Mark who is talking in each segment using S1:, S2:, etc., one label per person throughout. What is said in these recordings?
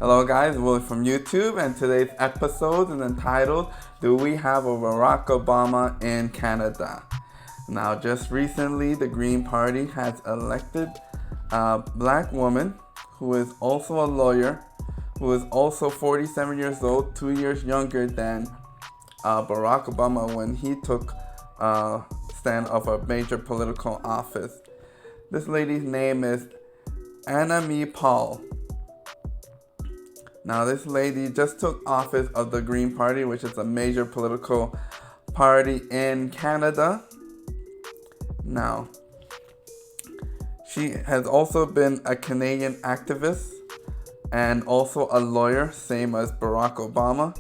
S1: Hello guys, Willie from YouTube, and today's episode is entitled, Do We Have a Barack Obama in Canada? Now, just recently, the Green Party has elected a black woman who is also a lawyer, who is also 47 years old, 2 years younger than Barack Obama when he took a stand of a major political office. This lady's name is Annamie Paul. Now, this lady just took office of the Green Party, which is a major political party in Canada. Now, she has also been a Canadian activist and also a lawyer, same as Barack Obama,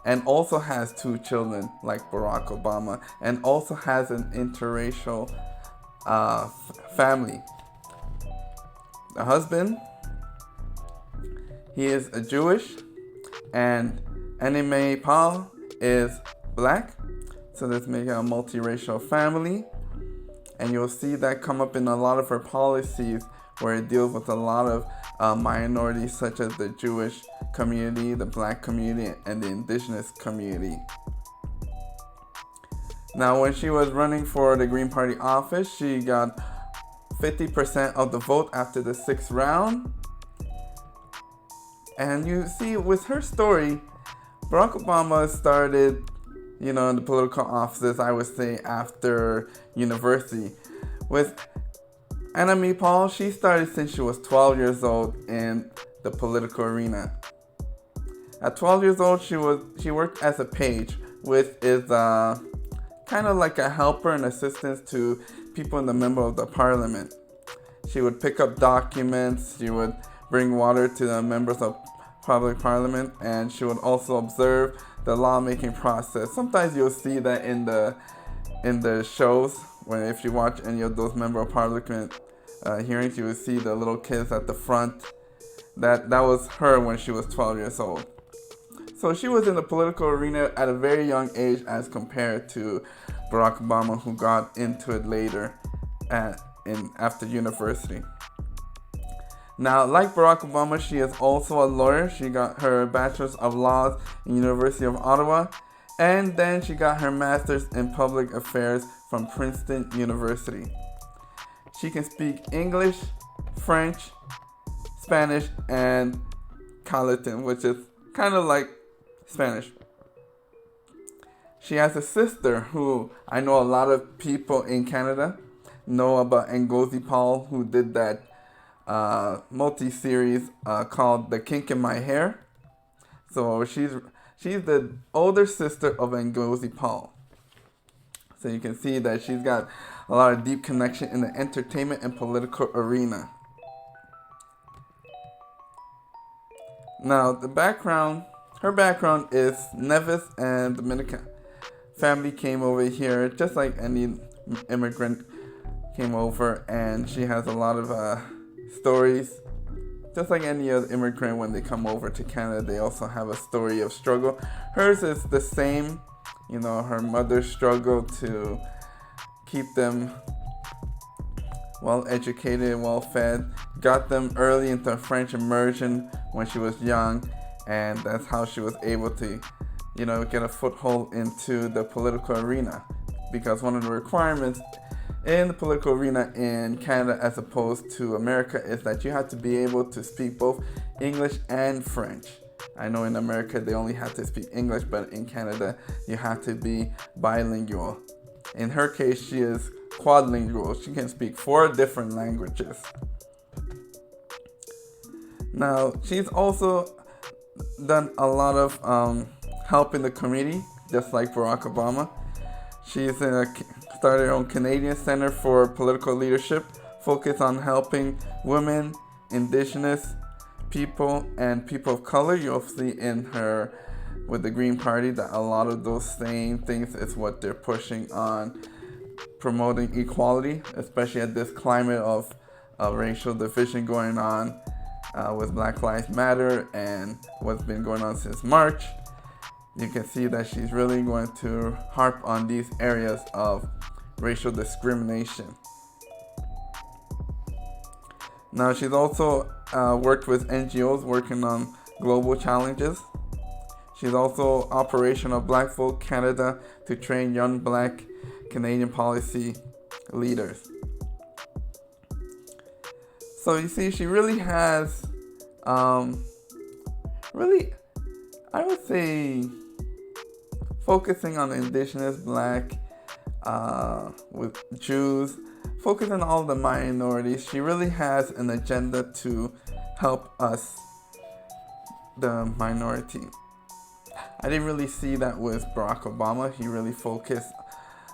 S1: and also has 2 children like Barack Obama, and also has an interracial family. The husband, he is a Jewish, and Annamie Paul is black. So this makes it a multiracial family. And you'll see that come up in a lot of her policies where it deals with a lot of minorities such as the Jewish community, the black community, and the indigenous community. Now, when she was running for the Green Party office, she got 50% of the vote after the 6th round. And you see, with her story, Barack Obama started, in the political offices, I would say, after university. With Annamie Paul, she started since she was 12 years old in the political arena. At 12 years old, she worked as a page, which is kind of like a helper and assistant to people in the member of the parliament. She would pick up documents, she would bring water to the members of public parliament, and she would also observe the lawmaking process. Sometimes you'll see that in the shows, when if you watch any of those member of parliament hearings, you will see the little kids at the front. That was her when she was 12 years old. So she was in the political arena at a very young age as compared to Barack Obama, who got into it later after university. Now, like Barack Obama, she is also a lawyer. She got her Bachelor's of Laws in University of Ottawa, and then she got her Master's in Public Affairs from Princeton University. She can speak English, French, Spanish, and Calatin, which is kind of like Spanish. She has a sister who I know a lot of people in Canada know about, Annamie Paul, who did that multi-series called The Kink in My Hair. So she's the older sister of Annamie Paul. So you can see that she's got a lot of deep connection in the entertainment and political arena. Now, her background is Nevis and Dominican. Family came over here just like any immigrant came over, and she has a lot of stories. Just like any other immigrant, when they come over to Canada, they also have a story of struggle. Hers is the same. Her mother struggled to keep them well educated, well fed, got them early into French immersion when she was young, and that's how she was able to, get a foothold into the political arena. Because one of the requirements in the political arena in Canada as opposed to America is that you have to be able to speak both English and French. I know in America they only have to speak English, but in Canada you have to be bilingual. In her case, she is quadlingual. She can speak 4 different languages. Now, she's also done a lot of help in the community, just like Barack Obama. She's started her own Canadian Center for Political Leadership, focused on helping women, indigenous people, and people of color. You'll see in her with the Green Party that a lot of those same things is what they're pushing on, promoting equality, especially at this climate of racial division going on with Black Lives Matter and what's been going on since March. You can see that she's really going to harp on these areas of racial discrimination. Now, she's also worked with NGOs working on global challenges. She's also operational Black Vote Canada to train young Black Canadian policy leaders. So you see, she really has, really, I would say, focusing on Indigenous, Black, with Jews, focusing on all the minorities. She really has an agenda to help us, the minority. I didn't really see that with Barack Obama. He really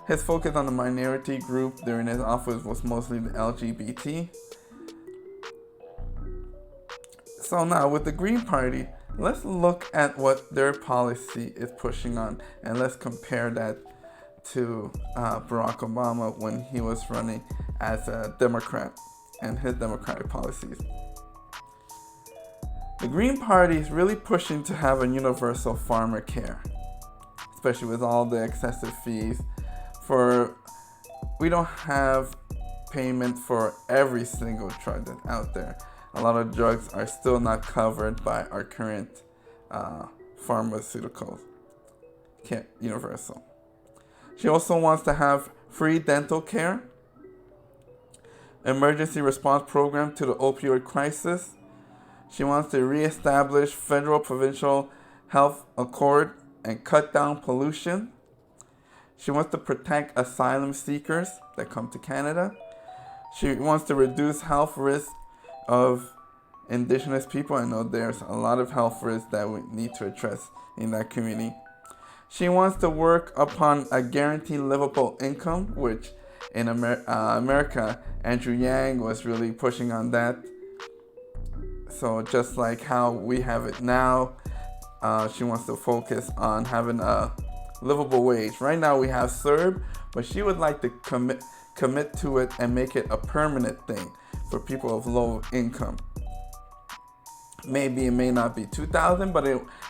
S1: his focus on the minority group during his office was mostly the LGBT. So now with the Green Party, let's look at what their policy is pushing on, and let's compare that to Barack Obama when he was running as a Democrat and his Democratic policies. The Green Party is really pushing to have a universal farmer care, especially with all the excessive fees. We don't have payment for every single drug that's out there. A lot of drugs are still not covered by our current pharmaceuticals. Universal. She also wants to have free dental care, emergency response program to the opioid crisis. She wants to reestablish federal provincial health accord and cut down pollution. She wants to protect asylum seekers that come to Canada. She wants to reduce health risks of Indigenous people. I know there's a lot of health risks that we need to address in that community. She wants to work upon a guaranteed livable income, which in America, Andrew Yang was really pushing on that. So just like how we have it now, she wants to focus on having a livable wage. Right now we have CERB, but she would like to commit to it and make it a permanent thing for people of low income. Maybe it may not be $2,000, but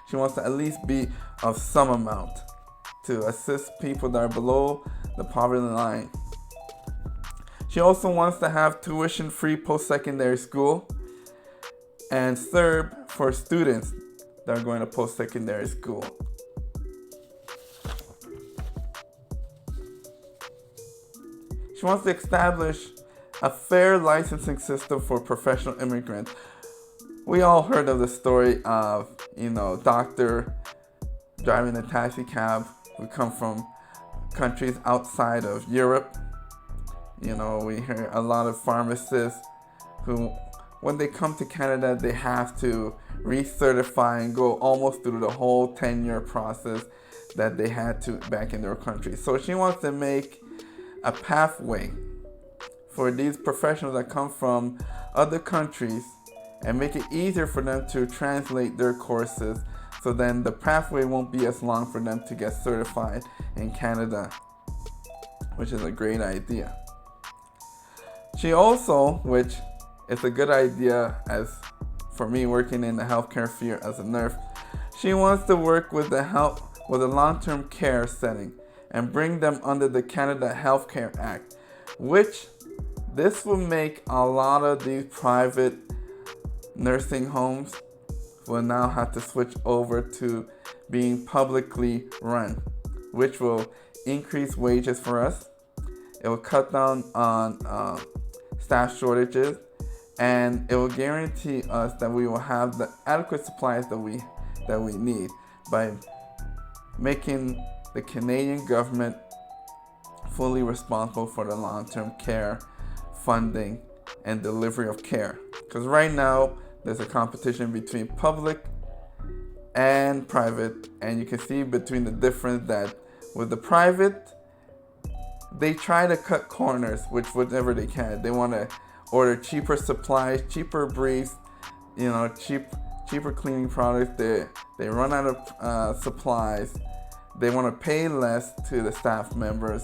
S1: she wants to at least be of some amount to assist people that are below the poverty line. She also wants to have tuition-free post-secondary school and CERB for students that are going to post-secondary school. She wants to establish a fair licensing system for professional immigrants. We all heard of the story of, doctor driving a taxi cab who come from countries outside of Europe. We hear a lot of pharmacists who, when they come to Canada, they have to recertify and go almost through the whole 10-year process that they had to back in their country. So she wants to make a pathway for these professionals that come from other countries and make it easier for them to translate their courses, so then the pathway won't be as long for them to get certified in Canada, which is a great idea. She also, which is a good idea as for me working in the healthcare field as a nurse, she wants to work with a long-term care setting and bring them under the Canada Healthcare Act, which this will make a lot of these private nursing homes will now have to switch over to being publicly run, which will increase wages for us. It will cut down on staff shortages, and it will guarantee us that we will have the adequate supplies that we need by making the Canadian government fully responsible for the long-term care funding and delivery of care. Because right now there's a competition between public and private, and you can see between the difference that with the private, they try to cut corners, which whatever they can. They want to order cheaper supplies, cheaper briefs, cheaper cleaning products. They run out of supplies. They want to pay less to the staff members.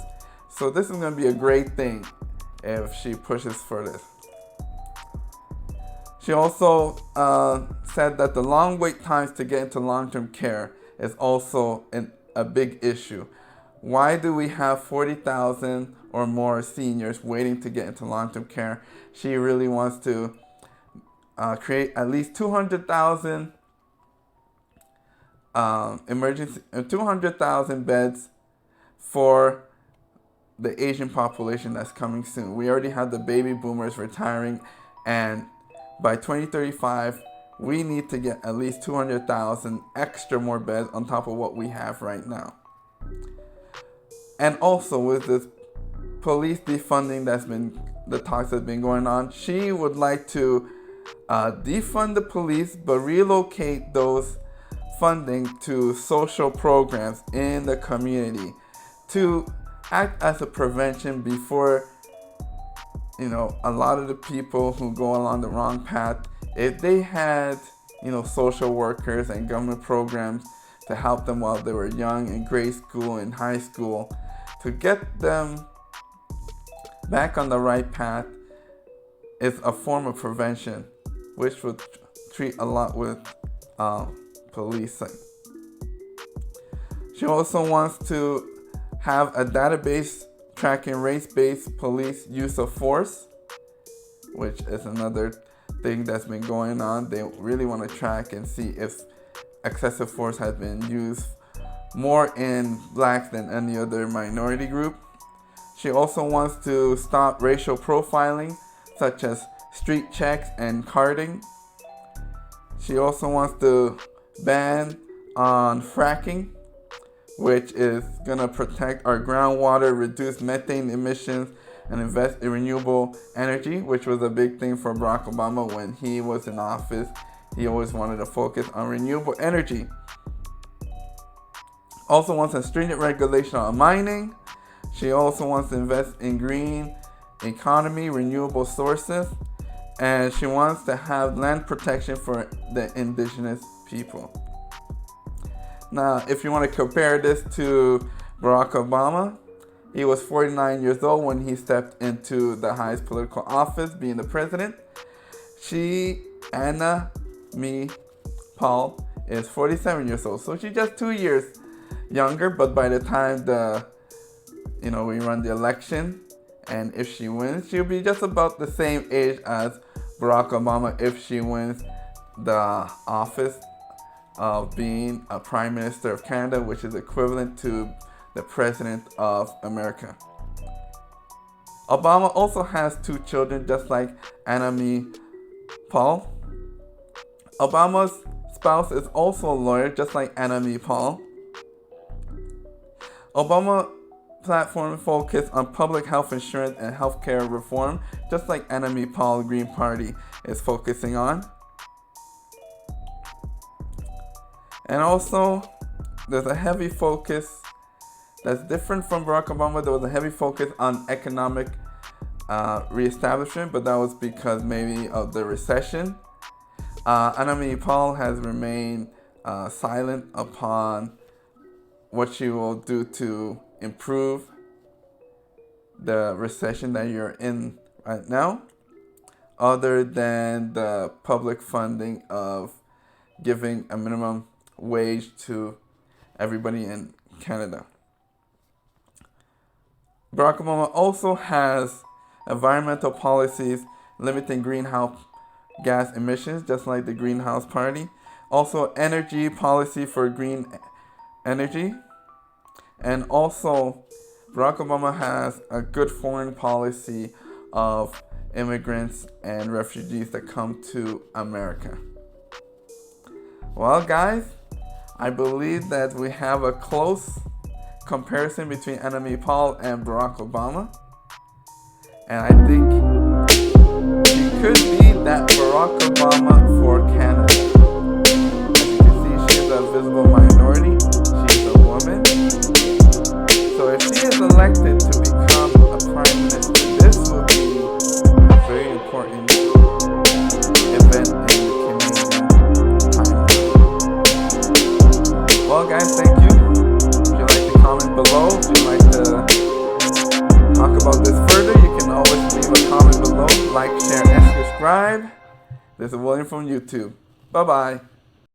S1: So this is going to be a great thing if she pushes for this. She also said that the long wait times to get into long-term care is also a big issue. Why do we have 40,000 or more seniors waiting to get into long-term care? She really wants to create at least 200,000 emergency 200,000 beds for the Asian population that's coming soon. We already have the baby boomers retiring, and by 2035, we need to get at least 200,000 extra more beds on top of what we have right now. And also with this police defunding the talks that's been going on, she would like to defund the police but relocate those funding to social programs in the community to act as a prevention before, a lot of the people who go along the wrong path, if they had, social workers and government programs to help them while they were young in grade school and high school, to get them back on the right path is a form of prevention, which would treat a lot with policing. She also wants to have a database tracking race-based police use of force, which is another thing that's been going on. They really want to track and see if excessive force has been used more in blacks than any other minority group. She also wants to stop racial profiling, such as street checks and carding. She also wants to ban on fracking, which is going to protect our groundwater, reduce methane emissions, and invest in renewable energy, which was a big thing for Barack Obama when he was in office. He always wanted to focus on renewable energy. Also wants a stringent regulation on mining. She also wants to invest in green economy, renewable sources, and she wants to have land protection for the indigenous people. Now, if you want to compare this to Barack Obama, he was 49 years old when he stepped into the highest political office, being the president. Annamie Paul, is 47 years old, so she's just 2 years younger. But by the time we run the election, and if she wins, she'll be just about the same age as Barack Obama if she wins the office of being a Prime Minister of Canada, which is equivalent to the President of America. Obama also has 2 children, just like Annamie Paul. Obama's spouse is also a lawyer, just like Annamie Paul. Obama platform focused on public health insurance and healthcare reform, just like Annamie Paul Green Party is focusing on. And also, there's a heavy focus that's different from Barack Obama. There was a heavy focus on economic reestablishment, but that was because maybe of the recession. Annamie Paul has remained silent upon what she will do to improve the recession that you're in right now, other than the public funding of giving a minimum wage to everybody in Canada. Barack Obama also has environmental policies limiting greenhouse gas emissions, just like the Greenhouse Party. Also, energy policy for green energy. And also, Barack Obama has a good foreign policy of immigrants and refugees that come to America. Well, guys, I believe that we have a close comparison between Annamie Paul and Barack Obama. And I think she could be that Barack Obama for Canada. As you can see, she's a visible minority. She's a woman. So if she is elected to become a prime minister, this will be a very important event in the Canadian timeline. Well, guys, thank you. If you'd like to comment below, if you'd like to talk about this further, you can always leave a comment below. Like, share, and subscribe. This is William from YouTube. Bye-bye.